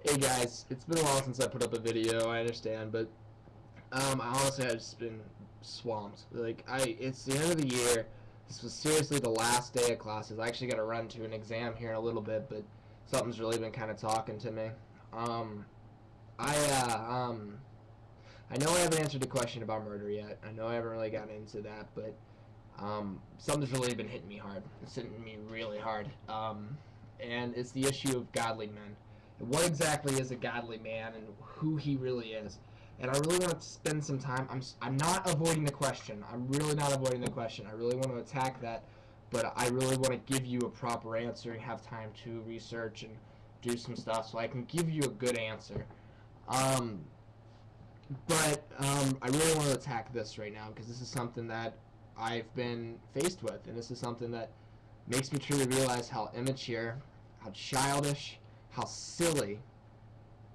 Hey guys, it's been a while since I put up a video, I understand, but I honestly have just been swamped. It's the end of the year. This was seriously the last day of classes. I actually got to run to an exam here in a little bit, but something's really been kind of talking to me. Um, I I know I haven't answered the question about murder yet. I know I haven't really gotten into that, but something's really been hitting me hard. It's hitting me really hard, and it's the issue of godly men. What exactly is a godly man and who he really is? And I really want to spend some time. I'm not avoiding the question. I'm really not avoiding the question. I really want to attack that, but I really want to give you a proper answer and have time to research and do some stuff so I can give you a good answer. Um, but I really want to attack this right now because this is something that I've been faced with, and this is something that makes me truly realize how immature, how childish, how silly,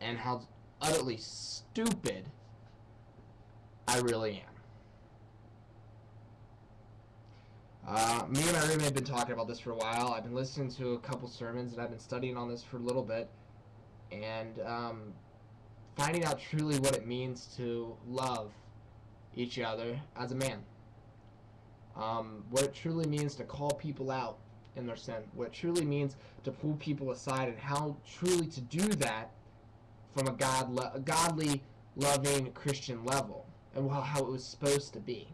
and how utterly stupid I really am. Me and my roommate have been talking about this for a while. I've been listening to a couple sermons, and I've been studying on this for a little bit, and finding out truly what it means to love each other as a man. What it truly means to call people out in their sin. What it truly means to pull people aside, and how truly to do that from a godly, loving Christian level, and how it was supposed to be.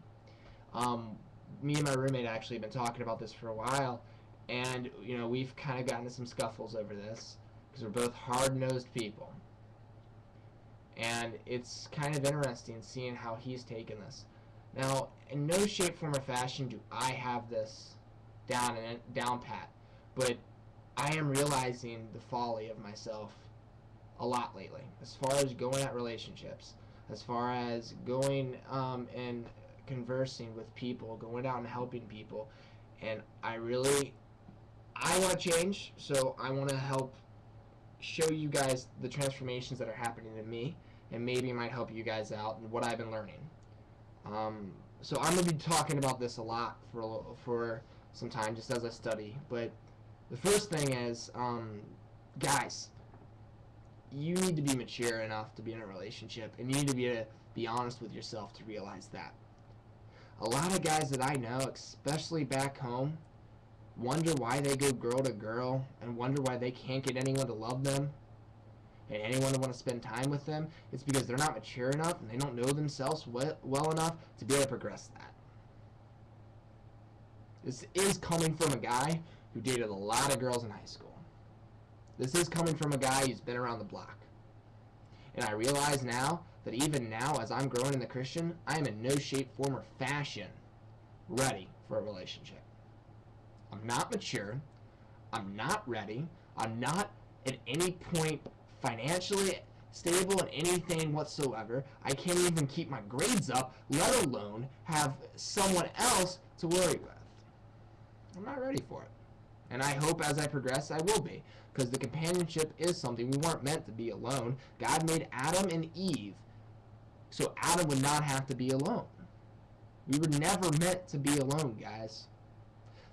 Um, Me and my roommate actually have been talking about this for a while, and we've kind of gotten into some scuffles over this because we're both hard-nosed people, and it's kind of interesting seeing how he's taken this. Now, in no shape, form, or fashion do I have this down pat, but I am realizing the folly of myself a lot lately, as far as going at relationships, as far as going and conversing with people, going out and helping people, and I want to change, so I want to help show you guys the transformations that are happening to me, and maybe it might help you guys out and what I've been learning. So I'm going to be talking about this a lot for some time, just as I study. But the first thing is, guys, you need to be mature enough to be in a relationship, and you need to be honest with yourself to realize that. A lot of guys that I know, especially back home, wonder why they go girl to girl and wonder why they can't get anyone to love them and anyone to want to spend time with them. It's because they're not mature enough and they don't know themselves well enough to be able to progress that. This is coming from a guy who dated a lot of girls in high school. This is coming from a guy who's been around the block. And I realize now that even now, as I'm growing in the Christian, I am in no shape, form, or fashion ready for a relationship. I'm not mature. I'm not ready. I'm not at any point financially stable in anything whatsoever. I can't even keep my grades up, let alone have someone else to worry with. I'm not ready for it. And I hope as I progress, I will be. Because the companionship is something. We weren't meant to be alone. God made Adam and Eve so Adam would not have to be alone. We were never meant to be alone, guys.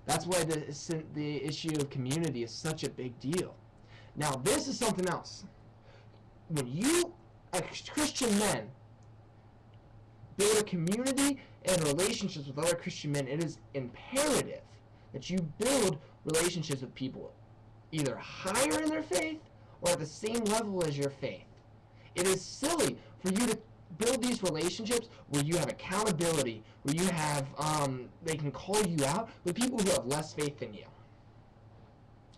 That's why the issue of community is such a big deal. Now, this is something else. When you, as Christian men, build a community and relationships with other Christian men, it is imperative that you build relationships with people either higher in their faith or at the same level as your faith. It is silly for you to build these relationships where you have accountability, where you have, they can call you out with people who have less faith than you.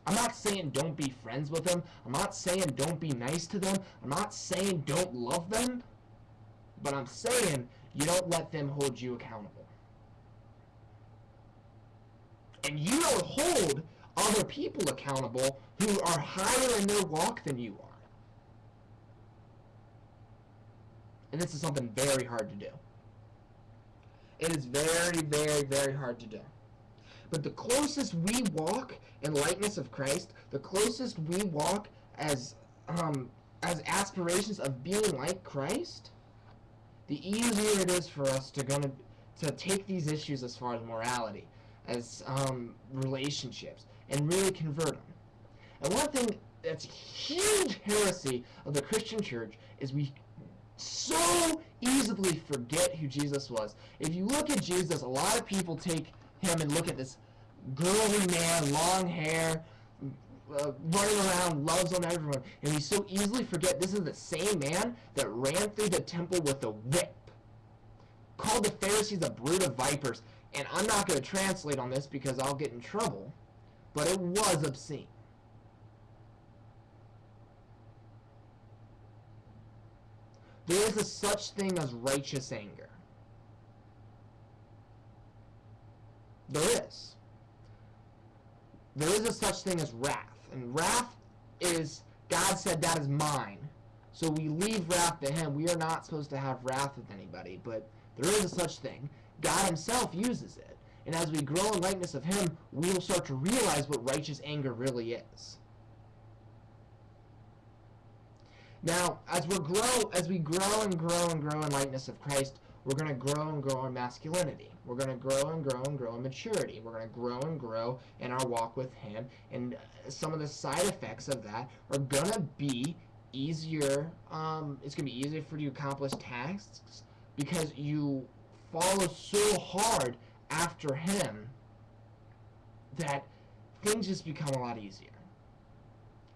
I'm not saying don't be friends with them. I'm not saying don't be nice to them. I'm not saying don't love them. But I'm saying you don't let them hold you accountable. And you don't hold other people accountable who are higher in their walk than you are. And this is something very hard to do. It is very, very, very hard to do. But the closest we walk in likeness of Christ, the closest we walk as aspirations of being like Christ, the easier it is for us to take these issues as far as morality, as relationships, and really convert them. And one thing that's huge heresy of the Christian church is we so easily forget who Jesus was. If you look at Jesus, a lot of people take him and look at this girly man, long hair, running around, loves on everyone, and we so easily forget this is the same man that ran through the temple with a whip, called the Pharisees a brood of vipers. And I'm not going to translate on this because I'll get in trouble, but it was obscene. There is a such thing as righteous anger. There is. There is a such thing as wrath. And wrath is, God said, that is mine. So we leave wrath to him. We are not supposed to have wrath with anybody, but there is a such thing. God himself uses it. And as we grow in likeness of him, we will start to realize what righteous anger really is. Now, as we grow and grow and grow in likeness of Christ, we're going to grow and grow in masculinity. We're going to grow and grow and grow in maturity. We're going to grow and grow in our walk with him. And some of the side effects of that are going to be easier. It's going to be easier for you to accomplish tasks because you follow so hard after him that things just become a lot easier.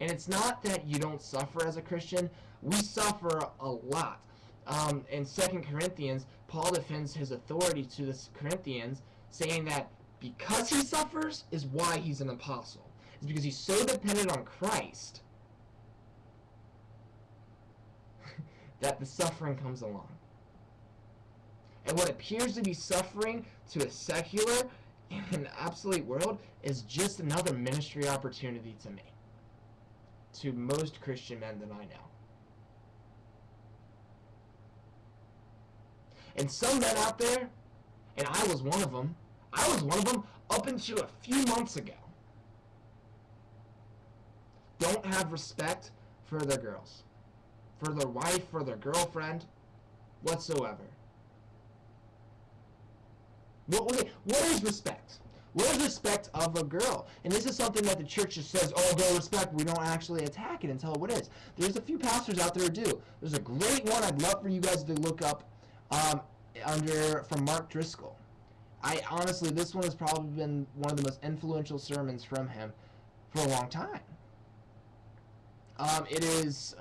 And it's not that you don't suffer as a Christian. We suffer a lot. In 2 Corinthians, Paul defends his authority to the Corinthians, saying that because he suffers is why he's an apostle. It's because he's so dependent on Christ that the suffering comes along. And what appears to be suffering to a secular and obsolete world is just another ministry opportunity to me, to most Christian men that I know. And some men out there, and I was one of them up until a few months ago, don't have respect for their girls, for their wife, for their girlfriend, whatsoever. What is respect? What is respect of a girl? And this is something that the church just says, oh, go respect. We don't actually attack it and tell it what it is. There's a few pastors out there who do. There's a great one I'd love for you guys to look up from Mark Driscoll. Honestly, this one has probably been one of the most influential sermons from him for a long time. It is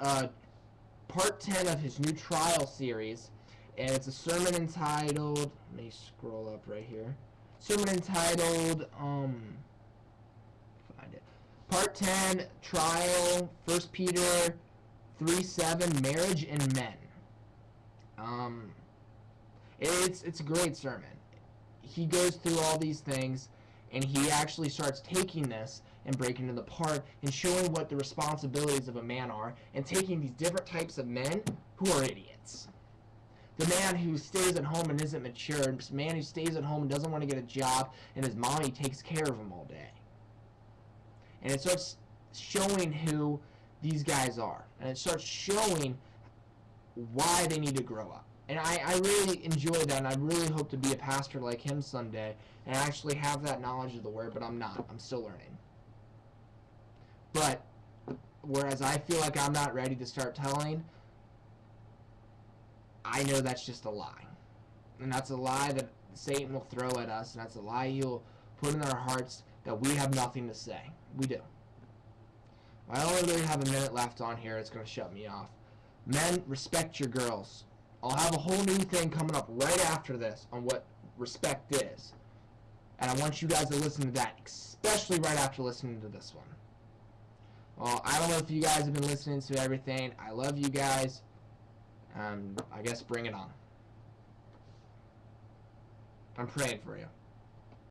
part 10 of his new trial series, and it's a sermon entitled, let me scroll up right here, sermon entitled, find it, part 10, Trial, 1 Peter 3:7, Marriage and Men. It's a great sermon. He goes through all these things, and he actually starts taking this and breaking it apart and showing what the responsibilities of a man are, and taking these different types of men who are idiots. The man who stays at home and isn't mature, and the man who stays at home and doesn't want to get a job, and his mommy takes care of him all day. And it starts showing who these guys are, and it starts showing why they need to grow up. And I really enjoy that, and I really hope to be a pastor like him someday and actually have that knowledge of the word, but I'm not. I'm still learning. But whereas I feel like I'm not ready to start telling, I know that's just a lie. And that's a lie that Satan will throw at us, and that's a lie he'll put in our hearts that we have nothing to say. We do. I only really have a minute left on here. It's going to shut me off. Men, respect your girls. I'll have a whole new thing coming up right after this on what respect is. And I want you guys to listen to that, especially right after listening to this one. Well, I don't know if you guys have been listening to everything. I love you guys. I guess bring it on. I'm praying for you.